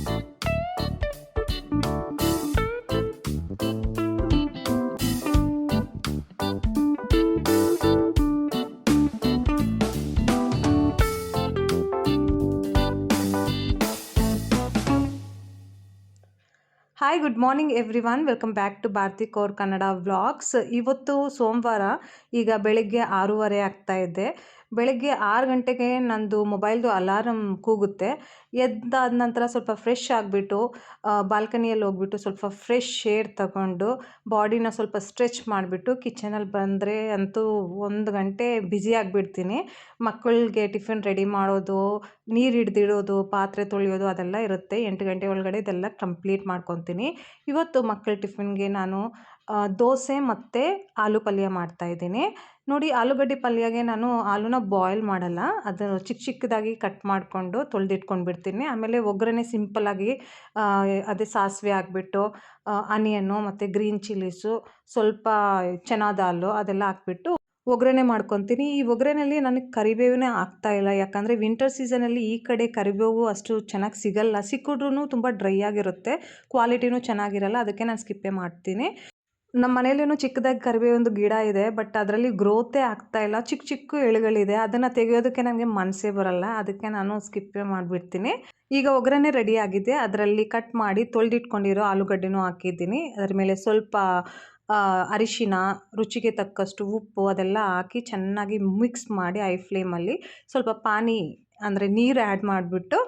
Hi good morning everyone, welcome back to Bharati Kaur Kannada vlogs. ಇವತ್ತು ಸೋಮವಾರ, ಈಗ ಬೆಳಗ್ಗೆ 6:30 ಆಗ್ತಾ ಇದೆ. ಬೆಳಗ್ಗೆ 6 ಗಂಟೆಗೆ ನಂದು ಮೊಬೈಲ್ದು ಅಲಾರಮ್ ಕೂಗುತ್ತೆ. ಎದ್ದಾದ ನಂತರ ಸ್ವಲ್ಪ ಫ್ರೆಶ್ ಆಗಿಬಿಟ್ಟು ಬಾಲ್ಕನಿಯಲ್ಲಿ ಹೋಗ್ಬಿಟ್ಟು ಸ್ವಲ್ಪ ಫ್ರೆಶ್ ಏರ್ ತಗೊಂಡು ಬಾಡಿನ ಸ್ವಲ್ಪ ಸ್ಟ್ರೆಚ್ ಮಾಡಿಬಿಟ್ಟು ಕಿಚನಲ್ಲಿ ಬಂದರೆ ಅಂತೂ 1 ಗಂಟೆ ಬ್ಯುಸಿ ಆಗಿಬಿಡ್ತೀನಿ. ಮಕ್ಕಳಿಗೆ ಟಿಫಿನ್ ರೆಡಿ ಮಾಡೋದು, ನೀರು ಹಿಡ್ದಿಡೋದು, ಪಾತ್ರೆ ತೊಳೆಯೋದು ಅದೆಲ್ಲ ಇರುತ್ತೆ. 8 ಗಂಟೆ ಒಳಗಡೆ ಇದೆಲ್ಲ ಕಂಪ್ಲೀಟ್ ಮಾಡ್ಕೊತೀನಿ. ಇವತ್ತು ಮಕ್ಕಳ ಟಿಫಿನ್ಗೆ ನಾನು ದೋಸೆ ಮತ್ತು ಆಲೂ ಪಲ್ಯ ಮಾಡ್ತಾಯಿದ್ದೀನಿ. ನೋಡಿ, ಆಲೂಗಡ್ಡೆ ಪಲ್ಯಗೆ ನಾನು ಆಲೂನ ಬಾಯ್ಲ್ ಮಾಡಲ್ಲ, ಅದು ಚಿಕ್ಕ ಚಿಕ್ಕದಾಗಿ ಕಟ್ ಮಾಡಿಕೊಂಡು ತೊಳೆದಿಟ್ಕೊಂಡು ಬಿಡ್ತೀನಿ. ಆಮೇಲೆ ಒಗ್ಗರಣೆ ಸಿಂಪಲ್ಲಾಗಿ ಅದೇ ಸಾಸಿವೆ ಹಾಕ್ಬಿಟ್ಟು ಆನಿಯನ್ನು ಮತ್ತು ಗ್ರೀನ್ ಚಿಲ್ಲೀಸು, ಸ್ವಲ್ಪ ಚನಾ ದಾಲು ಅದೆಲ್ಲ ಹಾಕ್ಬಿಟ್ಟು ಒಗ್ಗರಣೆ ಮಾಡ್ಕೊತೀನಿ. ಈ ಒಗ್ಗರಣೆಯಲ್ಲಿ ನನಗೆ ಕರಿಬೇವೇ ಆಗ್ತಾಯಿಲ್ಲ, ಯಾಕಂದರೆ ವಿಂಟರ್ ಸೀಸನಲ್ಲಿ ಈ ಕಡೆ ಕರಿಬೇವು ಅಷ್ಟು ಚೆನ್ನಾಗಿ ಸಿಗಲ್ಲ. ಸಿಕ್ಕಿದ್ರೂ ತುಂಬ ಡ್ರೈ ಆಗಿರುತ್ತೆ, ಕ್ವಾಲಿಟಿನೂ ಚೆನ್ನಾಗಿರಲ್ಲ. ಅದಕ್ಕೆ ನಾನು ಸ್ಕಿಪ್ಪೇ ಮಾಡ್ತೀನಿ. ನಮ್ಮ ಮನೇಲೂ ಚಿಕ್ಕದಾಗಿ ಕರಿಬೇವೊಂದು ಗಿಡ ಇದೆ, ಬಟ್ ಅದರಲ್ಲಿ ಗ್ರೋತೇ ಆಗ್ತಾಯಿಲ್ಲ. ಚಿಕ್ಕ ಚಿಕ್ಕ ಎಳೆಗಳಿದೆ, ಅದನ್ನು ತೆಗೆಯೋದಕ್ಕೆ ನನಗೆ ಮನಸ್ಸೇ ಬರಲ್ಲ. ಅದಕ್ಕೆ ನಾನು ಸ್ಕಿಪ್ಪೇ ಮಾಡಿಬಿಡ್ತೀನಿ. ಈಗ ಒಗ್ಗರಣೆ ರೆಡಿ ಆಗಿದೆ. ಅದರಲ್ಲಿ ಕಟ್ ಮಾಡಿ ತೊಳೆದಿಟ್ಕೊಂಡಿರೋ ಆಲೂಗಡ್ಡೆನೂ ಹಾಕಿದ್ದೀನಿ. ಅದರ ಮೇಲೆ ಸ್ವಲ್ಪ ಅರಿಶಿನ, ರುಚಿಗೆ ತಕ್ಕಷ್ಟು ಉಪ್ಪು ಅದೆಲ್ಲ ಹಾಕಿ ಚೆನ್ನಾಗಿ ಮಿಕ್ಸ್ ಮಾಡಿ ಐ ಫ್ಲೇಮಲ್ಲಿ ಸ್ವಲ್ಪ ಪಾನಿ ಅಂದರೆ ನೀರು ಆ್ಯಡ್ ಮಾಡಿಬಿಟ್ಟು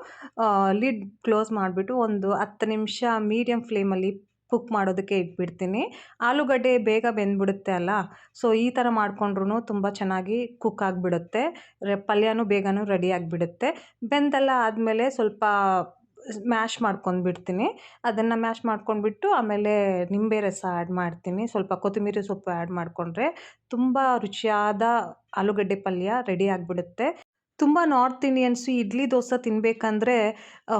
ಲಿಡ್ ಕ್ಲೋಸ್ ಮಾಡಿಬಿಟ್ಟು ಒಂದು 10 ನಿಮಿಷ ಮೀಡಿಯಮ್ ಫ್ಲೇಮಲ್ಲಿ ಕುಕ್ ಮಾಡೋದಕ್ಕೆ ಇಟ್ಬಿಡ್ತೀನಿ. ಆಲೂಗಡ್ಡೆ ಬೇಗ ಬೆಂದ್ಬಿಡುತ್ತೆ ಅಲ್ಲ, ಸೊ ಈ ಥರ ಮಾಡಿಕೊಂಡ್ರೂ ತುಂಬ ಚೆನ್ನಾಗಿ ಕುಕ್ ಆಗಿಬಿಡುತ್ತೆ. ಪಲ್ಯನೂ ಬೇಗನೂ ರೆಡಿ ಆಗಿಬಿಡುತ್ತೆ. ಬೆಂದೆಲ್ಲ ಆದಮೇಲೆ ಸ್ವಲ್ಪ ಮ್ಯಾಶ್ ಮಾಡ್ಕೊಂಡ್ಬಿಡ್ತೀನಿ. ಅದನ್ನು ಮ್ಯಾಶ್ ಮಾಡ್ಕೊಂಡ್ಬಿಟ್ಟು ಆಮೇಲೆ ನಿಂಬೆ ರಸ ಆ್ಯಡ್ ಮಾಡ್ತೀನಿ. ಸ್ವಲ್ಪ ಕೊತ್ತಂಬರಿ ಸೊಪ್ಪು ಆ್ಯಡ್ ಮಾಡಿಕೊಂಡ್ರೆ ತುಂಬ ರುಚಿಯಾದ ಆಲೂಗಡ್ಡೆ ಪಲ್ಯ ರೆಡಿ ಆಗಿಬಿಡುತ್ತೆ. ತುಂಬ ನಾರ್ತ್ ಇಂಡಿಯನ್ಸು ಇಡ್ಲಿ ದೋಸೆ ತಿನ್ನಬೇಕಂದ್ರೆ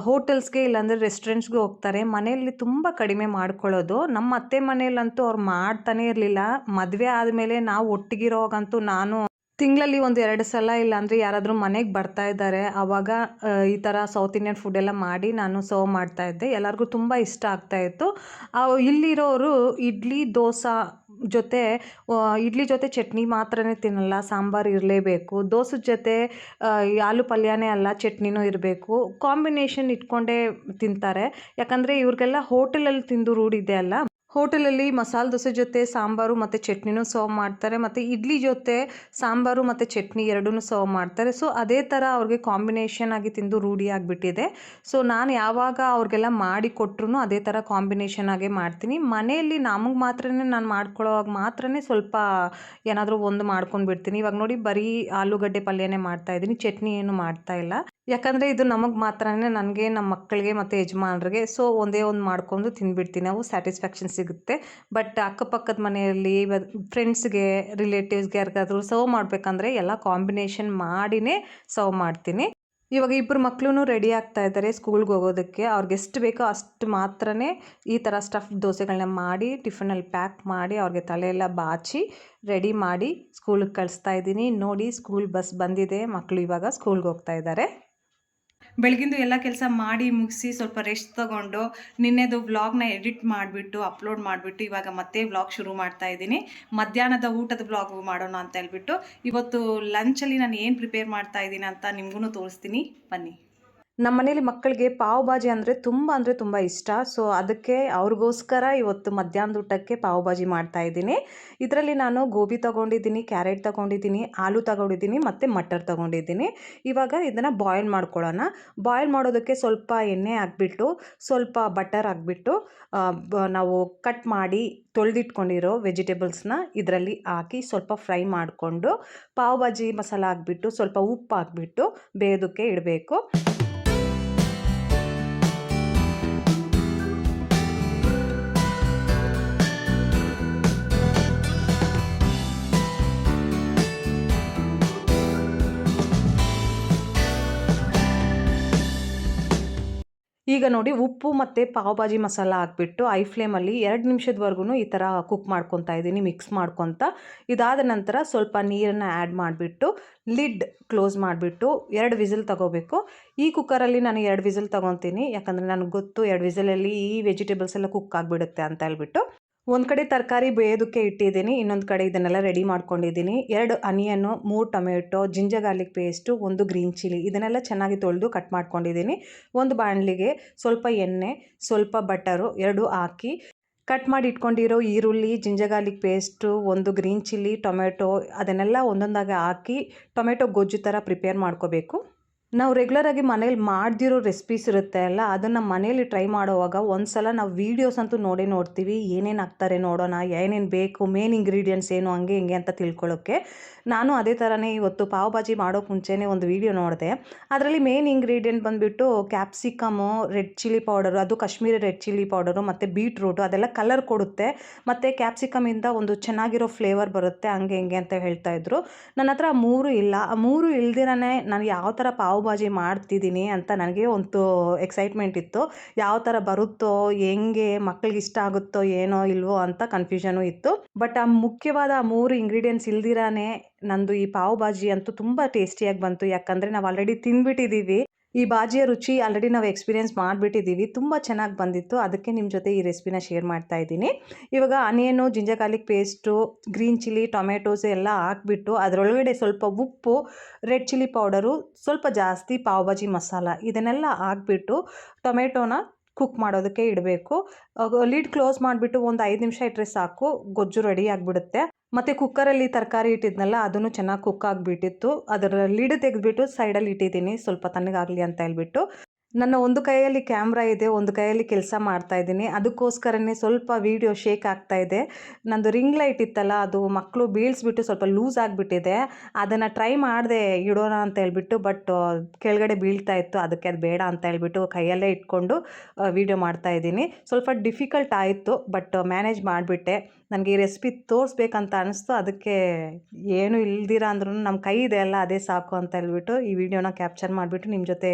ಹೋಟೆಲ್ಸ್ಗೆ ಇಲ್ಲಾಂದರೆ ರೆಸ್ಟೋರೆಂಟ್ಸ್ಗೆ ಹೋಗ್ತಾರೆ. ಮನೆಯಲ್ಲಿ ತುಂಬ ಕಡಿಮೆ ಮಾಡ್ಕೊಳ್ಳೋದು. ನಮ್ಮ ಅತ್ತೆ ಮನೆಯಲ್ಲಂತೂ ಅವ್ರು ಮಾಡ್ತಾನೇ ಇರಲಿಲ್ಲ. ಮದುವೆ ಆದಮೇಲೆ ನಾವು ಒಟ್ಟಿಗಿರೋವಾಗಂತೂ ನಾನು ತಿಂಗಳಲ್ಲಿ 1-2 ಸಲ ಇಲ್ಲಾಂದರೆ ಯಾರಾದರೂ ಮನೆಗೆ ಬರ್ತಾ ಇದ್ದಾರೆ, ಆವಾಗ ಈ ಥರ ಸೌತ್ ಇಂಡಿಯನ್ ಫುಡ್ಡೆಲ್ಲ ಮಾಡಿ ನಾನು ಸರ್ವ್ ಮಾಡ್ತಾಯಿದ್ದೆ. ಎಲ್ಲರಿಗೂ ತುಂಬ ಇಷ್ಟ ಆಗ್ತಾಯಿತ್ತು. ಇಲ್ಲಿರೋರು ಇಡ್ಲಿ ದೋಸೆ ಜೊತೆ ಇಡ್ಲಿ ಜೊತೆ ಚಟ್ನಿ ಮಾತ್ರನೇ ತಿನ್ನಲ್ಲ, ಸಾಂಬಾರು ಇರಲೇಬೇಕು. ದೋಸೆ ಜೊತೆ ಈ ಆಲೂ ಪಲ್ಯನೇ ಅಲ್ಲ, ಚಟ್ನಿನೂ ಇರಬೇಕು. ಕಾಂಬಿನೇಷನ್ ಇಟ್ಕೊಂಡೇ ತಿಂತಾರೆ, ಯಾಕಂದರೆ ಇವ್ರಿಗೆಲ್ಲ ಹೋಟೆಲಲ್ಲಿ ತಿಂದು ರೂಢಿದೆ ಅಲ್ಲ. ಹೋಟೆಲಲ್ಲಿ ಮಸಾಲೆ ದೋಸೆ ಜೊತೆ ಸಾಂಬಾರು ಮತ್ತು ಚಟ್ನಿನೂ ಸರ್ವ್ ಮಾಡ್ತಾರೆ, ಮತ್ತು ಇಡ್ಲಿ ಜೊತೆ ಸಾಂಬಾರು ಮತ್ತು ಚಟ್ನಿ ಎರಡೂ ಸರ್ವ್ ಮಾಡ್ತಾರೆ. ಸೊ ಅದೇ ಥರ ಅವ್ರಿಗೆ ಕಾಂಬಿನೇಷನ್ ಆಗಿ ತಿಂದು ರೂಢಿ ಆಗಿಬಿಟ್ಟಿದೆ. ಸೊ ನಾನು ಯಾವಾಗ ಅವ್ರಿಗೆಲ್ಲ ಮಾಡಿ ಕೊಟ್ಟರು ಅದೇ ಥರ ಕಾಂಬಿನೇಷನ್ ಆಗೇ ಮಾಡ್ತೀನಿ. ಮನೆಯಲ್ಲಿ ನಮಗೆ ಮಾತ್ರನೇ ನಾನು ಮಾಡ್ಕೊಳ್ಳೋವಾಗ ಮಾತ್ರನೇ ಸ್ವಲ್ಪ ಏನಾದರೂ ಒಂದು ಮಾಡ್ಕೊಂಡು ಬಿಡ್ತೀನಿ. ಇವಾಗ ನೋಡಿ, ಬರೀ ಆಲೂಗಡ್ಡೆ ಪಲ್ಯನೇ ಮಾಡ್ತಾಯಿದ್ದೀನಿ, ಚಟ್ನಿ ಏನು ಮಾಡ್ತಾಯಿಲ್ಲ. ಯಾಕಂದರೆ ಇದು ನಮಗೆ ಮಾತ್ರನೇ, ನನಗೆ, ನಮ್ಮ ಮಕ್ಕಳಿಗೆ ಮತ್ತು ಯಜಮಾನ್ರಿಗೆ. ಸೊ ಒಂದೇ ಒಂದು ಮಾಡ್ಕೊಂಡು ತಿಂದುಬಿಡ್ತೀನಿ, ನಾವು ಸ್ಯಾಟಿಸ್ಫ್ಯಾಕ್ಷನ್ ಸಿಗುತ್ತೆ. ಬಟ್ ಅಕ್ಕಪಕ್ಕದ ಮನೆಯಲ್ಲಿ ಫ್ರೆಂಡ್ಸ್ಗೆ, ರಿಲೇಟಿವ್ಸ್ಗೆ ಯಾರಿಗಾದರೂ ಸರ್ವ್ ಮಾಡಬೇಕಂದ್ರೆ ಎಲ್ಲ ಕಾಂಬಿನೇಷನ್ ಮಾಡಿನೇ ಸರ್ವ್ ಮಾಡ್ತೀನಿ. ಇವಾಗ 2 ಮಕ್ಕಳು ರೆಡಿ ಆಗ್ತಾ ಇದ್ದಾರೆ ಸ್ಕೂಲ್ಗೆ ಹೋಗೋದಕ್ಕೆ. ಅವ್ರಿಗೆ ಎಷ್ಟು ಬೇಕೋ ಅಷ್ಟು ಮಾತ್ರನೇ ಈ ಥರ ಸ್ಟಫ್ ದೋಸೆಗಳನ್ನ ಮಾಡಿ ಟಿಫಿನಲ್ಲಿ ಪ್ಯಾಕ್ ಮಾಡಿ ಅವ್ರಿಗೆ ತಲೆಯೆಲ್ಲ ಬಾಚಿ ರೆಡಿ ಮಾಡಿ ಸ್ಕೂಲಿಗೆ ಕಳಿಸ್ತಾ ಇದ್ದೀನಿ. ನೋಡಿ, ಸ್ಕೂಲ್ ಬಸ್ ಬಂದಿದೆ, ಮಕ್ಕಳು ಇವಾಗ ಸ್ಕೂಲ್ಗೆ ಹೋಗ್ತಾ ಇದ್ದಾರೆ. ಬೆಳಗಿಂದು ಎಲ್ಲ ಕೆಲಸ ಮಾಡಿ ಮುಗಿಸಿ ಸ್ವಲ್ಪ ರೆಸ್ಟ್ ತೊಗೊಂಡು ನಿನ್ನೆದು ವ್ಲಾಗ್ನ ಎಡಿಟ್ ಮಾಡಿಬಿಟ್ಟು ಅಪ್ಲೋಡ್ ಮಾಡಿಬಿಟ್ಟು ಇವಾಗ ಮತ್ತೆ ವ್ಲಾಗ್ ಶುರು ಮಾಡ್ತಾ ಇದ್ದೀನಿ. ಮಧ್ಯಾಹ್ನದ ಊಟದ ವ್ಲಾಗ್ ಮಾಡೋಣ ಅಂತ ಹೇಳ್ಬಿಟ್ಟು ಇವತ್ತು ಲಂಚಲ್ಲಿ ನಾನು ಏನು ಪ್ರಿಪೇರ್ ಮಾಡ್ತಾ ಇದ್ದೀನಿ ಅಂತ ನಿಮಗೂ ತೋರಿಸ್ತೀನಿ, ಬನ್ನಿ. ನಮ್ಮ ಮನೇಲಿ ಮಕ್ಕಳಿಗೆ ಪಾವ್ ಭಾಜಿ ಅಂದರೆ ತುಂಬ ಇಷ್ಟ. ಸೊ ಅದಕ್ಕೆ ಅವ್ರಿಗೋಸ್ಕರ ಇವತ್ತು ಮಧ್ಯಾಹ್ನದ ಊಟಕ್ಕೆ ಪಾವ್ ಭಾಜಿ ಮಾಡ್ತಾಯಿದ್ದೀನಿ. ಇದರಲ್ಲಿ ನಾನು ಗೋಬಿ ತೊಗೊಂಡಿದ್ದೀನಿ, ಕ್ಯಾರೆಟ್ ತೊಗೊಂಡಿದ್ದೀನಿ, ಆಲೂ ತೊಗೊಂಡಿದ್ದೀನಿ ಮತ್ತು ಮಟರ್ ತೊಗೊಂಡಿದ್ದೀನಿ. ಇವಾಗ ಇದನ್ನು ಬಾಯ್ಲ್ ಮಾಡ್ಕೊಳ್ಳೋಣ. ಬಾಯ್ಲ್ ಮಾಡೋದಕ್ಕೆ ಸ್ವಲ್ಪ ಎಣ್ಣೆ ಹಾಕ್ಬಿಟ್ಟು ಸ್ವಲ್ಪ ಬಟರ್ ಹಾಕ್ಬಿಟ್ಟು ನಾವು ಕಟ್ ಮಾಡಿ ತೊಳೆದಿಟ್ಕೊಂಡಿರೋ ವೆಜಿಟೇಬಲ್ಸ್ನ ಇದರಲ್ಲಿ ಹಾಕಿ ಸ್ವಲ್ಪ ಫ್ರೈ ಮಾಡಿಕೊಂಡು ಪಾವ್ ಭಾಜಿ ಮಸಾಲ ಹಾಕ್ಬಿಟ್ಟು ಸ್ವಲ್ಪ ಉಪ್ಪು ಹಾಕ್ಬಿಟ್ಟು ಬೇಯೋದಕ್ಕೆ ಇಡಬೇಕು. ಈಗ ನೋಡಿ ಉಪ್ಪು ಮತ್ತು ಪಾವ್ ಭಾಜಿ ಮಸಾಲ ಹಾಕ್ಬಿಟ್ಟು ಐ ಫ್ಲೇಮಲ್ಲಿ 2 ನಿಮಿಷದವರೆಗೂ ಈ ಥರ ಕುಕ್ ಮಾಡ್ಕೊತಾ ಇದ್ದೀನಿ, ಮಿಕ್ಸ್ ಮಾಡ್ಕೊತ. ಇದಾದ ನಂತರ ಸ್ವಲ್ಪ ನೀರನ್ನು ಆ್ಯಡ್ ಮಾಡಿಬಿಟ್ಟು ಲಿಡ್ ಕ್ಲೋಸ್ ಮಾಡಿಬಿಟ್ಟು 2 ವಿಸಿಲ್ ತಗೋಬೇಕು. ಈ ಕುಕ್ಕರಲ್ಲಿ ನಾನು 2 ವಿಸಿಲ್ ತೊಗೊತೀನಿ, ಯಾಕಂದರೆ ನನಗೆ ಗೊತ್ತು 2 ವಿಸಿಲಲ್ಲಿ ಈ ವೆಜಿಟೇಬಲ್ಸ್ ಎಲ್ಲ ಕುಕ್ ಆಗಿಬಿಡುತ್ತೆ ಅಂತ ಹೇಳ್ಬಿಟ್ಟು. ಒಂದು ಕಡೆ ತರಕಾರಿ ಬೇಯೋದಕ್ಕೆ ಇಟ್ಟಿದ್ದೀನಿ, ಇನ್ನೊಂದು ಕಡೆ ಇದನ್ನೆಲ್ಲ ರೆಡಿ ಮಾಡ್ಕೊಂಡಿದ್ದೀನಿ. 2 ಅನಿಯನ್ನು, 3 tomato, ginger garlic paste, 1 green chilli ಇದನ್ನೆಲ್ಲ ಚೆನ್ನಾಗಿ ತೊಳೆದು ಕಟ್ ಮಾಡ್ಕೊಂಡಿದ್ದೀನಿ. ಒಂದು ಬಾಣಲಿಗೆ ಸ್ವಲ್ಪ ಎಣ್ಣೆ, ಸ್ವಲ್ಪ ಬಟರು 2 ಹಾಕಿ ಕಟ್ ಮಾಡಿ ಇಟ್ಕೊಂಡಿರೋ ಈರುಳ್ಳಿ, ginger garlic paste, 1 green chilli, tomato ಅದನ್ನೆಲ್ಲ ಒಂದೊಂದಾಗಿ ಹಾಕಿ ಟೊಮೆಟೊ ಗೊಜ್ಜು ಥರ ಪ್ರಿಪೇರ್ ಮಾಡ್ಕೋಬೇಕು. ನಾವು ರೆಗ್ಯುಲರಾಗಿ ಮನೇಲಿ ಮಾಡ್ದಿರೋ ರೆಸಿಪೀಸ್ ಇರುತ್ತೆ ಅಲ್ಲ, ಅದನ್ನು ಮನೇಲಿ ಟ್ರೈ ಮಾಡೋವಾಗ ಒಂದು ಸಲ ನಾವು ವೀಡಿಯೋಸ್ ಅಂತೂ ನೋಡ್ತೀವಿ, ಏನೇನು ಹಾಕ್ತಾರೆ ನೋಡೋಣ, ಏನೇನು ಬೇಕು, ಮೇನ್ ಇಂಗ್ರೀಡಿಯೆಂಟ್ಸ್ ಏನು, ಹಂಗೆ ಹಿಂಗೆ ಅಂತ ತಿಳ್ಕೊಳ್ಳೋಕ್ಕೆ. ನಾನು ಅದೇ ಥರನೇ ಇವತ್ತು ಪಾವ್ ಭಾಜಿ ಮಾಡೋಕ್ಕೆ ಮುಂಚೆನೇ ಒಂದು ವೀಡಿಯೋ ನೋಡಿದೆ. ಅದರಲ್ಲಿ ಮೇನ್ ಇಂಗ್ರೀಡಿಯೆಂಟ್ ಬಂದುಬಿಟ್ಟು ಕ್ಯಾಪ್ಸಿಕಮು, ರೆಡ್ ಚಿಲ್ಲಿ ಪೌಡರು, ಅದು ಕಾಶ್ಮೀರಿ ರೆಡ್ ಚಿಲ್ಲಿ ಪೌಡರು ಮತ್ತು ಬೀಟ್ರೂಟು ಅದೆಲ್ಲ ಕಲರ್ ಕೊಡುತ್ತೆ, ಮತ್ತು ಕ್ಯಾಪ್ಸಿಕಮಿಂದ ಒಂದು ಚೆನ್ನಾಗಿರೋ ಫ್ಲೇವರ್ ಬರುತ್ತೆ, ಹಂಗೆ ಹಿಂಗೆ ಅಂತ ಹೇಳ್ತಾಯಿದ್ರು. ನನ್ನ ಹತ್ರ 3 ಇಲ್ಲ. ಆ 3 ಇಲ್ದಿರನೇ ನಾನು ಯಾವ ಥರ ಪಾವ್ ಭಾಜಿ ಮಾಡ್ತಿದ್ದೀನಿ ಅಂತ ನನಗೆ ಒಂದು ಎಕ್ಸೈಟ್ಮೆಂಟ್ ಇತ್ತು. ಯಾವ ಥರ ಬರುತ್ತೋ, ಹೆಂಗೆ ಮಕ್ಕಳಿಗೆ ಇಷ್ಟ ಆಗುತ್ತೋ ಏನೋ ಇಲ್ವೋ ಅಂತ ಕನ್ಫ್ಯೂಷನು ಇತ್ತು. ಬಟ್ ಆ ಮುಖ್ಯವಾದ 3 ಇಂಗ್ರೀಡಿಯೆಂಟ್ಸ್ ಇಲ್ದಿರಾನೇ ನಂದು ಈ ಪಾವ್ ಭಾಜಿ ಅಂತೂ ತುಂಬ ಟೇಸ್ಟಿಯಾಗಿ ಬಂತು. ಯಾಕಂದರೆ ನಾವು ಆಲ್ರೆಡಿ ತಿಂದ್ಬಿಟ್ಟಿದ್ದೀವಿ, ಈ ಭಾಜಿಯ ರುಚಿ ಆಲ್ರೆಡಿ ನಾವು ಎಕ್ಸ್ಪೀರಿಯೆನ್ಸ್ ಮಾಡಿಬಿಟ್ಟಿದ್ದೀವಿ. ತುಂಬ ಚೆನ್ನಾಗಿ ಬಂದಿತ್ತು, ಅದಕ್ಕೆ ನಿಮ್ಮ ಜೊತೆ ಈ ರೆಸಿಪಿನ ಶೇರ್ ಮಾಡ್ತಾ ಇದ್ದೀನಿ. ಇವಾಗ onion, ginger garlic paste, green chilli, tomatoes ಎಲ್ಲ ಹಾಕ್ಬಿಟ್ಟು ಅದರೊಳಗಡೆ ಸ್ವಲ್ಪ ಉಪ್ಪು, ರೆಡ್ ಚಿಲ್ಲಿ ಪೌಡರು, ಸ್ವಲ್ಪ ಜಾಸ್ತಿ ಪಾವ್ ಭಾಜಿ ಮಸಾಲ ಇದನ್ನೆಲ್ಲ ಹಾಕ್ಬಿಟ್ಟು ಟೊಮೆಟೊನ ಕುಕ್ ಮಾಡೋದಕ್ಕೆ ಇಡಬೇಕು. ಲಿಡ್ ಕ್ಲೋಸ್ ಮಾಡಿಬಿಟ್ಟು ಒಂದು 5 ನಿಮಿಷ ಇಟ್ಟರೆ ಸಾಕು, ಗೊಜ್ಜು ರೆಡಿ ಆಗಿಬಿಡುತ್ತೆ. ಮತ್ತು ಕುಕ್ಕರಲ್ಲಿ ತರಕಾರಿ ಇಟ್ಟಿದ್ನಲ್ಲ ಅದನ್ನು ಚೆನ್ನಾಗಿ ಕುಕ್ ಆಗಿಬಿಟ್ಟಿತ್ತು. ಅದರ ಲಿಡ್ ತೆಗೆದುಬಿಟ್ಟು ಸೈಡಲ್ಲಿ ಇಟ್ಟಿದ್ದೀನಿ, ಸ್ವಲ್ಪ ತಣ್ಣಗಾಗಲಿ ಅಂತ ಹೇಳ್ಬಿಟ್ಟು. ನನ್ನ ಒಂದು ಕೈಯಲ್ಲಿ ಕ್ಯಾಮ್ರಾ ಇದೆ, ಒಂದು ಕೈಯಲ್ಲಿ ಕೆಲಸ ಮಾಡ್ತಾಯಿದ್ದೀನಿ, ಅದಕ್ಕೋಸ್ಕರನೇ ಸ್ವಲ್ಪ ವೀಡಿಯೋ ಶೇಕ್ ಆಗ್ತಾಯಿದೆ. ನಂದು ರಿಂಗ್ ಲೈಟ್ ಇತ್ತಲ್ಲ, ಅದು ಮಕ್ಕಳು ಬೀಳಿಸ್ಬಿಟ್ಟು ಸ್ವಲ್ಪ ಲೂಸ್ ಆಗಿಬಿಟ್ಟಿದೆ. ಅದನ್ನು ಟ್ರೈ ಮಾಡಿದೆ ಇಡೋಣ ಅಂತ ಹೇಳ್ಬಿಟ್ಟು, ಬಟ್ ಕೆಳಗಡೆ ಬೀಳ್ತಾ ಇತ್ತು. ಅದಕ್ಕೆ ಅದು ಬೇಡ ಅಂತ ಹೇಳ್ಬಿಟ್ಟು ಕೈಯಲ್ಲೇ ಇಟ್ಕೊಂಡು ವೀಡಿಯೋ ಮಾಡ್ತಾಯಿದ್ದೀನಿ. ಸ್ವಲ್ಪ ಡಿಫಿಕಲ್ಟ್ ಆಯಿತು, ಬಟ್ ಮ್ಯಾನೇಜ್ ಮಾಡಿಬಿಟ್ಟೆ. ನನಗೆ ಈ ರೆಸಿಪಿ ತೋರಿಸ್ಬೇಕಂತ ಅನ್ನಿಸ್ತು, ಅದಕ್ಕೆ ಏನು ಇಲ್ದಿರ ಅಂದ್ರೂ ನಮ್ಮ ಕೈ ಇದೆ ಅಲ್ಲ ಅದೇ ಸಾಕು ಅಂತ ಹೇಳ್ಬಿಟ್ಟು ಈ ವಿಡಿಯೋನ ಕ್ಯಾಪ್ಚರ್ ಮಾಡಿಬಿಟ್ಟು ನಿಮ್ಮ ಜೊತೆ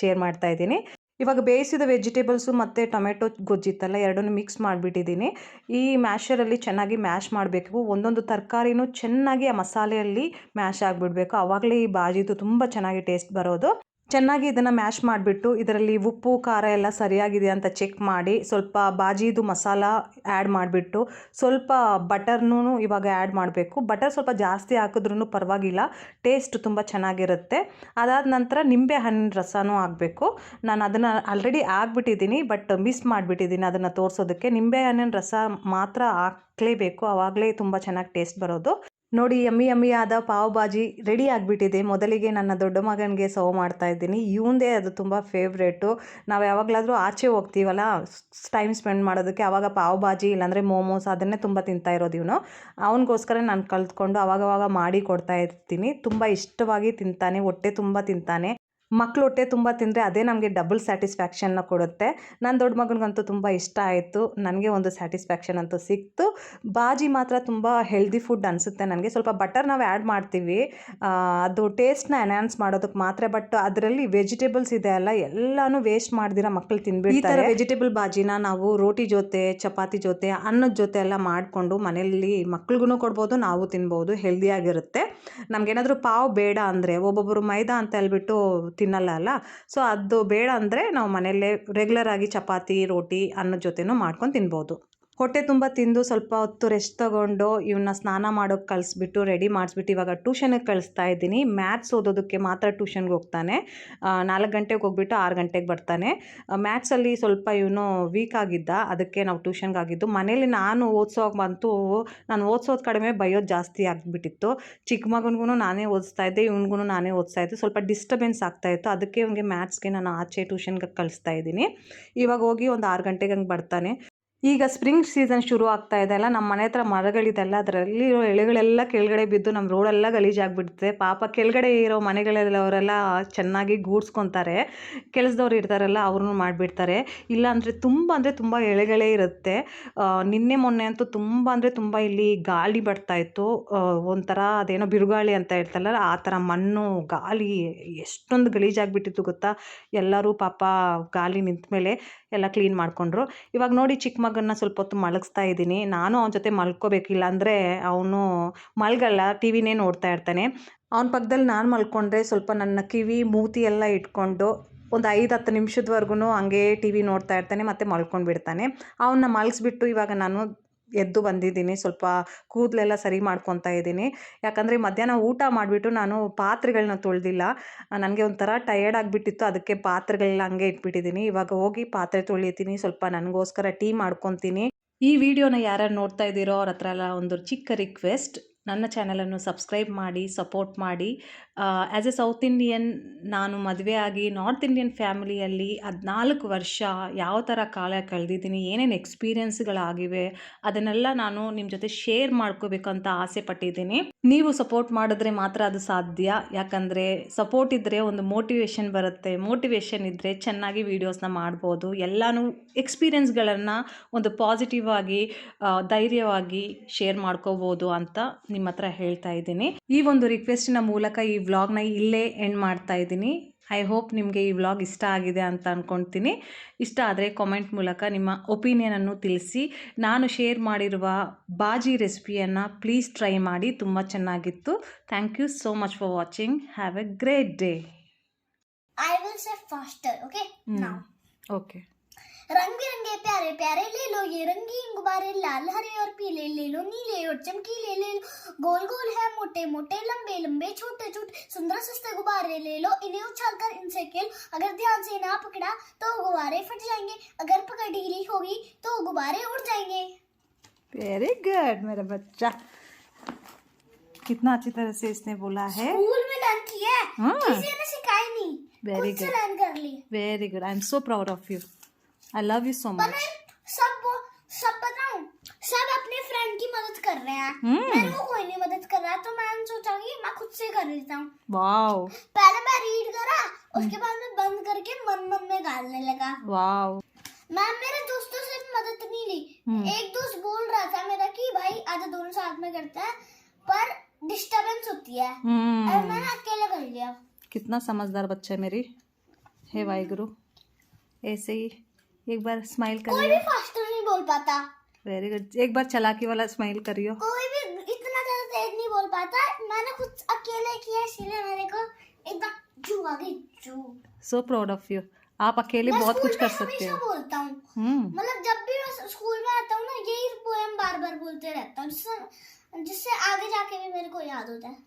ಶೇರ್ ಮಾಡ್ತಾಯಿದ್ದೀನಿ. ಇವಾಗ ಬೇಯಿಸಿದ ವೆಜಿಟೇಬಲ್ಸು ಮತ್ತು ಟೊಮೆಟೊ ಗೊಜ್ಜಿತ್ತಲ್ಲ ಎರಡನ್ನೂ ಮಿಕ್ಸ್ ಮಾಡಿಬಿಟ್ಟಿದ್ದೀನಿ. ಈ ಮ್ಯಾಶರಲ್ಲಿ ಚೆನ್ನಾಗಿ ಮ್ಯಾಶ್ ಮಾಡಬೇಕು. ಒಂದೊಂದು ತರಕಾರಿನೂ ಚೆನ್ನಾಗಿ ಆ ಮಸಾಲೆಯಲ್ಲಿ ಮ್ಯಾಶ್ ಆಗಿಬಿಡಬೇಕು, ಆವಾಗಲೇ ಈ ಭಾಜಿದು ತುಂಬ ಚೆನ್ನಾಗಿ ಟೇಸ್ಟ್ ಬರೋದು. ಚೆನ್ನಾಗಿ ಇದನ್ನು ಮ್ಯಾಶ್ ಮಾಡಿಬಿಟ್ಟು ಇದರಲ್ಲಿ ಉಪ್ಪು ಖಾರ ಎಲ್ಲ ಸರಿಯಾಗಿದೆ ಅಂತ ಚೆಕ್ ಮಾಡಿ ಸ್ವಲ್ಪ ಭಾಜಿದು ಮಸಾಲ ಆ್ಯಡ್ ಮಾಡಿಬಿಟ್ಟು ಸ್ವಲ್ಪ ಬಟರ್ನೂ ಇವಾಗ ಆ್ಯಡ್ ಮಾಡಬೇಕು. ಬಟರ್ ಸ್ವಲ್ಪ ಜಾಸ್ತಿ ಹಾಕಿದ್ರೂ ಪರವಾಗಿಲ್ಲ, ಟೇಸ್ಟ್ ತುಂಬ ಚೆನ್ನಾಗಿರುತ್ತೆ. ಅದಾದ ನಂತರ ನಿಂಬೆ ಹಣ್ಣಿನ ರಸನೂ ಹಾಕಬೇಕು. ನಾನು ಅದನ್ನು ಆಲ್ರೆಡಿ ಹಾಕ್ಬಿಟ್ಟಿದ್ದೀನಿ, ಬಟ್ ಮಿಸ್ ಮಾಡಿಬಿಟ್ಟಿದ್ದೀನಿ ಅದನ್ನು ತೋರಿಸೋದಕ್ಕೆ. ನಿಂಬೆ ಹಣ್ಣಿನ ರಸ ಮಾತ್ರ ಹಾಕಲೇಬೇಕು, ಆವಾಗಲೇ ತುಂಬ ಚೆನ್ನಾಗಿ ಟೇಸ್ಟ್ ಬರೋದು. ನೋಡಿ, ಯಮ್ಮಿ ಆದ ಪಾವ್ ಭಾಜಿ ರೆಡಿ ಆಗಿಬಿಟ್ಟಿದೆ. ಮೊದಲಿಗೆ ನನ್ನ ದೊಡ್ಡ ಮಗನಿಗೆ ಸರ್ವ್ ಮಾಡ್ತಾ ಇದ್ದೀನಿ. ಇವಂದೇ ಅದು ತುಂಬ ಫೇವ್ರೇಟು. ನಾವು ಯಾವಾಗಲಾದರೂ ಆಚೆ ಹೋಗ್ತೀವಲ್ಲ ಟೈಮ್ ಸ್ಪೆಂಡ್ ಮಾಡೋದಕ್ಕೆ, ಆವಾಗ ಪಾವ್ ಭಾಜಿ ಇಲ್ಲಾಂದರೆ ಮೋಮೋಸ್ ಅದನ್ನೇ ತುಂಬ ತಿಂತಾ ಇರೋದು ಇವನು. ಅವನಿಗೋಸ್ಕರ ನಾನು ಕಲಿತ್ಕೊಂಡು ಆವಾಗವಾಗ ಮಾಡಿ ಕೊಡ್ತಾ ಇರ್ತೀನಿ. ತುಂಬ ಇಷ್ಟವಾಗಿ ತಿಂತಾನೆ, ಹೊಟ್ಟೆ ತುಂಬ ತಿಂತಾನೆ. ಮಕ್ಕಳು ಹೊಟ್ಟೆ ತುಂಬ ತಿಂದರೆ ಅದೇ ನಮಗೆ ಡಬಲ್ ಸ್ಯಾಟಿಸ್ಫ್ಯಾಕ್ಷನ್ನ ಕೊಡುತ್ತೆ. ನನ್ನ ದೊಡ್ಡ ಮಗನಿಗಂತೂ ತುಂಬ ಇಷ್ಟ ಆಯಿತು, ನನಗೆ ಒಂದು ಸ್ಯಾಟಿಸ್ಫ್ಯಾಕ್ಷನ್ ಅಂತೂ ಸಿಕ್ತು. ಭಾಜಿ ಮಾತ್ರ ತುಂಬ ಹೆಲ್ದಿ ಫುಡ್ ಅನಿಸುತ್ತೆ ನನಗೆ. ಸ್ವಲ್ಪ ಬಟರ್ ನಾವು ಆ್ಯಡ್ ಮಾಡ್ತೀವಿ, ಅದು ಟೇಸ್ಟ್ನ ಎನ್ಹಾನ್ಸ್ ಮಾಡೋದಕ್ಕೆ ಮಾತ್ರ. ಬಟ್ ಅದರಲ್ಲಿ ವೆಜಿಟೇಬಲ್ಸ್ ಇದೆ ಅಲ್ಲ, ಎಲ್ಲನೂ ವೇಸ್ಟ್ ಮಾಡ್ದಿರ ಮಕ್ಕಳು ತಿನ್ಬಿಡ್ತಾರೆ. ಈ ಥರ ವೆಜಿಟೇಬಲ್ ಭಾಜಿನ ನಾವು ರೋಟಿ ಜೊತೆ, ಚಪಾತಿ ಜೊತೆ, ಅನ್ನದ ಜೊತೆ ಎಲ್ಲ ಮಾಡಿಕೊಂಡು ಮನೆಯಲ್ಲಿ ಮಕ್ಳಿಗೂ ಕೊಡ್ಬೋದು, ನಾವು ತಿನ್ಬೋದು, ಹೆಲ್ದಿಯಾಗಿರುತ್ತೆ. ನಮಗೇನಾದರೂ ಪಾವ್ ಬೇಡ ಅಂದರೆ, ಒಬ್ಬೊಬ್ಬರು ಮೈದಾ ಅಂತ ಹೇಳ್ಬಿಟ್ಟು ತಿನ್ನಲ್ಲ ಅಲ್ಲ, ಸೊ ಅದು ಬೇಡ ಅಂದರೆ ನಾವು ಮನೆಯಲ್ಲೇ ರೆಗ್ಯುಲರಾಗಿ ಚಪಾತಿ, ರೋಟಿ, ಅನ್ನದ ಜೊತೆನೂ ಮಾಡ್ಕೊಂಡು ತಿನ್ಬೋದು. ಹೊಟ್ಟೆ ತುಂಬ ತಿಂದು ಸ್ವಲ್ಪ ಹೊತ್ತು ರೆಸ್ಟ್ ತೊಗೊಂಡು ಇವನ್ನ ಸ್ನಾನ ಮಾಡೋಕ್ಕೆ ಕಳಿಸ್ಬಿಟ್ಟು ರೆಡಿ ಮಾಡಿಸ್ಬಿಟ್ಟು ಇವಾಗ ಟ್ಯೂಷನಿಗೆ ಕಳಿಸ್ತಾ ಇದ್ದೀನಿ. ಮ್ಯಾಥ್ಸ್ ಓದೋದಕ್ಕೆ ಮಾತ್ರ ಟ್ಯೂಷನ್ಗೆ ಹೋಗ್ತಾನೆ. 4 ಗಂಟೆಗೆ ಹೋಗ್ಬಿಟ್ಟು 6 ಗಂಟೆಗೆ ಬರ್ತಾನೆ. ಮ್ಯಾಥ್ಸಲ್ಲಿ ಸ್ವಲ್ಪ ಇವನು ವೀಕ್ ಆಗಿದ್ದ, ಅದಕ್ಕೆ ನಾವು ಟ್ಯೂಷನ್ಗೆ ಆಗಿದ್ದು. ಮನೇಲಿ ನಾನು ಓದಿಸೋದು ಕಡಿಮೆ, ಬೈಯೋದು ಜಾಸ್ತಿ ಆಗಿಬಿಟ್ಟಿತ್ತು. ಚಿಕ್ಕ ಮಗನಿಗೂ ನಾನೇ ಓದಿಸ್ತಾ ಇದ್ದೆ, ಇವನಿಗೂ ನಾನೇ ಓದಿಸ್ತಾ ಇದ್ದೆ. ಸ್ವಲ್ಪ ಡಿಸ್ಟರ್ಬೆನ್ಸ್ ಆಗ್ತಾಯಿತ್ತು, ಅದಕ್ಕೆ ಇವನಿಗೆ ಮ್ಯಾಥ್ಸ್ಗೆ ನಾನು ಆಚೆ ಟ್ಯೂಷನ್ಗೆ ಕಳಿಸ್ತಾ ಇದ್ದೀನಿ. ಇವಾಗ ಹೋಗಿ ಒಂದು 6 ಗಂಟೆಗೆ ಹಂಗೆ ಬರ್ತಾನೆ. ಈಗ ಸ್ಪ್ರಿಂಗ್ ಸೀಸನ್ ಶುರು ಆಗ್ತಾ ಇದೆ ಅಲ್ಲ, ನಮ್ಮ ಮನೆ ಹತ್ರ ಮರಗಳಿದೆಲ್ಲ, ಅದರಲ್ಲಿರೋ ಎಲೆಗಳೆಲ್ಲ ಕೆಳಗಡೆ ಬಿದ್ದು ನಮ್ಮ ರೋಡೆಲ್ಲ ಗಲೀಜಾಗಿಬಿಡುತ್ತೆ. ಪಾಪ ಕೆಳಗಡೆ ಇರೋ ಮನೆಗಳಲ್ಲವರೆಲ್ಲ ಚೆನ್ನಾಗಿ ಗೂಡ್ಸ್ಕೊತಾರೆ, ಕೆಲಸದವ್ರು ಇರ್ತಾರಲ್ಲ ಅವ್ರನ್ನೂ ಮಾಡಿಬಿಡ್ತಾರೆ. ಇಲ್ಲಾಂದರೆ ತುಂಬ ಎಳೆಗಳೇ ಇರುತ್ತೆ. ನಿನ್ನೆ ಮೊನ್ನೆ ಅಂತೂ ತುಂಬ ಇಲ್ಲಿ ಗಾಳಿ ಬರ್ತಾಯಿತ್ತು. ಒಂಥರ ಅದೇನೋ ಬಿರುಗಾಳಿ ಅಂತ ಹೇಳ್ತಾರಲ್ಲ ಆ ಥರ ಮಣ್ಣು ಗಾಳಿ ಎಷ್ಟೊಂದು ಗಲೀಜಾಗಿಬಿಟ್ಟಿತ್ತು ಗೊತ್ತಾ. ಎಲ್ಲರೂ ಪಾಪ ಗಾಳಿ ನಿಂತ ಮೇಲೆ ಎಲ್ಲ ಕ್ಲೀನ್ ಮಾಡಿಕೊಂಡ್ರು. ಇವಾಗ ನೋಡಿ ಚಿಕ್ಕ ಮಗನ್ನ ಸ್ವಲ್ಪ ಹೊತ್ತು ಮಲಗಿಸ್ತಾ ಇದ್ದೀನಿ. ನಾನು ಅವನ ಜೊತೆ ಮಲ್ಕೋಬೇಕಿಲ್ಲ ಅಂದರೆ ಅವನು ಮಲ್ಗಲ್ಲ, ಟಿ ವಿನೇ ನೋಡ್ತಾ ಇರ್ತಾನೆ. ಅವನ ಪಕ್ಕದಲ್ಲಿ ನಾನು ಮಲ್ಕೊಂಡ್ರೆ ಸ್ವಲ್ಪ ನನ್ನ ಕಿವಿ ಮೂತಿ ಎಲ್ಲ ಇಟ್ಕೊಂಡು ಒಂದು 5-10 ನಿಮಿಷದವರೆಗೂ ಹಂಗೆ ಟಿ ವಿ ನೋಡ್ತಾ ಇರ್ತಾನೆ, ಮತ್ತು ಮಲ್ಕೊಂಡು ಬಿಡ್ತಾನೆ. ಅವನ್ನ ಮಲಗಿಸ್ಬಿಟ್ಟು ಇವಾಗ ನಾನು ಎದ್ದು ಬಂದಿದ್ದೀನಿ. ಸ್ವಲ್ಪ ಕೂದಲೆಲ್ಲ ಸರಿ ಮಾಡ್ಕೊತಾ ಇದ್ದೀನಿ. ಯಾಕಂದರೆ ಮಧ್ಯಾಹ್ನ ಊಟ ಮಾಡಿಬಿಟ್ಟು ನಾನು ಪಾತ್ರೆಗಳನ್ನ ತೊಳೆದಿಲ್ಲ. ನನಗೆ ಒಂಥರ ಟಯರ್ಡ್ ಆಗಿಬಿಟ್ಟಿತ್ತು, ಅದಕ್ಕೆ ಪಾತ್ರೆಗಳೆಲ್ಲ ಹಂಗೆ ಇಟ್ಬಿಟ್ಟಿದ್ದೀನಿ. ಇವಾಗ ಹೋಗಿ ಪಾತ್ರೆ ತೊಳಿತೀನಿ, ಸ್ವಲ್ಪ ನನಗೋಸ್ಕರ ಟೀ ಮಾಡ್ಕೊತೀನಿ. ಈ ವಿಡಿಯೋನ ಯಾರ್ಯಾರು ನೋಡ್ತಾ ಇದ್ದೀರೋ ಅವ್ರ ಹತ್ರ ಎಲ್ಲ ಒಂದು ಚಿಕ್ಕ ರಿಕ್ವೆಸ್ಟ್, ನನ್ನ ಚಾನಲನ್ನು ಸಬ್ಸ್ಕ್ರೈಬ್ ಮಾಡಿ ಸಪೋರ್ಟ್ ಮಾಡಿ. ಆ್ಯಸ್ ಎ ಸೌತ್ ಇಂಡಿಯನ್ ನಾನು ಮದುವೆ ಆಗಿ ನಾರ್ತ್ ಇಂಡಿಯನ್ ಫ್ಯಾಮಿಲಿಯಲ್ಲಿ 14 ವರ್ಷ ಯಾವ ಥರ ಕಾಲ ಕಳೆದಿದ್ದೀನಿ, ಏನೇನು ಎಕ್ಸ್ಪೀರಿಯನ್ಸ್ಗಳಾಗಿವೆ ಅದನ್ನೆಲ್ಲ ನಾನು ನಿಮ್ಮ ಜೊತೆ ಶೇರ್ ಮಾಡ್ಕೋಬೇಕಂತ ಆಸೆ ಪಟ್ಟಿದ್ದೀನಿ. ನೀವು ಸಪೋರ್ಟ್ ಮಾಡಿದ್ರೆ ಮಾತ್ರ ಅದು ಸಾಧ್ಯ. ಯಾಕಂದರೆ ಸಪೋರ್ಟ್ ಇದ್ದರೆ ಒಂದು ಮೋಟಿವೇಶನ್ ಬರುತ್ತೆ, ಮೋಟಿವೇಶನ್ ಇದ್ದರೆ ಚೆನ್ನಾಗಿ ವೀಡಿಯೋಸ್ನ ಮಾಡ್ಬೋದು. ಎಲ್ಲನೂ ಎಕ್ಸ್ಪೀರಿಯನ್ಸ್ಗಳನ್ನು ಒಂದು ಪಾಸಿಟಿವ್ ಆಗಿ ಧೈರ್ಯವಾಗಿ ಶೇರ್ ಮಾಡ್ಕೋಬೋದು ಅಂತ ನಿಮ್ಮ ಹತ್ರ ಹೇಳ್ತಾ ಇದ್ದೀನಿ. ಈ ಒಂದು ರಿಕ್ವೆಸ್ಟಿನ ಮೂಲಕ ಈ ವ್ಲಾಗ್ನ ಇಲ್ಲೇ ಎಂಡ್ ಮಾಡ್ತಾ ಇದ್ದೀನಿ. ಐ ಹೋಪ್ ನಿಮಗೆ ಈ ವ್ಲಾಗ್ ಇಷ್ಟ ಆಗಿದೆ ಅಂತ ಅಂದ್ಕೊಳ್ತೀನಿ. ಇಷ್ಟ ಆದರೆ ಕಾಮೆಂಟ್ ಮೂಲಕ ನಿಮ್ಮ ಒಪಿನಿಯನನ್ನು ತಿಳಿಸಿ. ನಾನು ಶೇರ್ ಮಾಡಿರುವ ಬಾಜಿ ರೆಸಿಪಿಯನ್ನು ಪ್ಲೀಸ್ ಟ್ರೈ ಮಾಡಿ, ತುಂಬ ಚೆನ್ನಾಗಿತ್ತು. Thank you so much for watching. Have a great day. I will say faster, okay? Now. Okay. रंग बिरंगे प्यारे प्यारे ले लो ये रंगीन गुब्बारे, लाल हरे और पीले ले लो, नीले और चमकीले ले लो, गोल गोल है मोटे मोटे लंबे लंबे छोटे छोटे सुंदर सस्ते गुब्बारे ले लो, इन्हें उछाल कर इनसे खेल, अगर ध्यान से ना पकड़ा तो गुब्बारे फट जाएंगे, अगर पकड़ ढीली होगी तो गुब्बारे उड़ जाएंगे. वेरी गुड मेरा बच्चा, कितना अच्छी तरह से इसने बोला है. स्कूल में लर्न किया है, किसी ने सिखाई नहीं. वेरी खुद से गुड, लर्न कर ली. Very good. I am so proud of you. I love you so much. सब बताऊं, सब अपने फ्रेंड की मदद कर रहे हैं. मेरे को कोई नहीं मदद कर रहा, तो मैंने सोचा कि मैं खुद से कर लेता हूँ. वाओ. पहले मैं रीड करा, उसके बाद मैं बंद करके मन में गाने लगा. वाओ. मैं मेरे दोस्तों से भी मदद नहीं ली. एक दोस्त बोल रहा था मेरा कि भाई आज दोनों साथ में करते हैं, पर डिस्टरबेंस होती है, और मैंने अकेले कर लिया. कितना समझदार बच्चा है मेरी. हे वाहिगुरु. ऐसे ही एक बार स्माइल कोई करियो. भी फास्टर नहीं बोल पाता. Very good. एक बार चालाकी वाला स्माइल करियो. कोई भी इतना ज्यादा तेज नहीं बोल पाता. मैंने खुद अकेले किया, इसलिए मेरे को एकदम जू आ गई जू. सो प्राउड ऑफ यू. आप अकेले बहुत कुछ कर सकते हमेशा हो. बोलता हूँ, मतलब जब भी मैं स्कूल में आता हूँ ना, यही पोएम बार बार बोलते रहता हूँ, जिससे आगे जाके भी मेरे को याद होता है.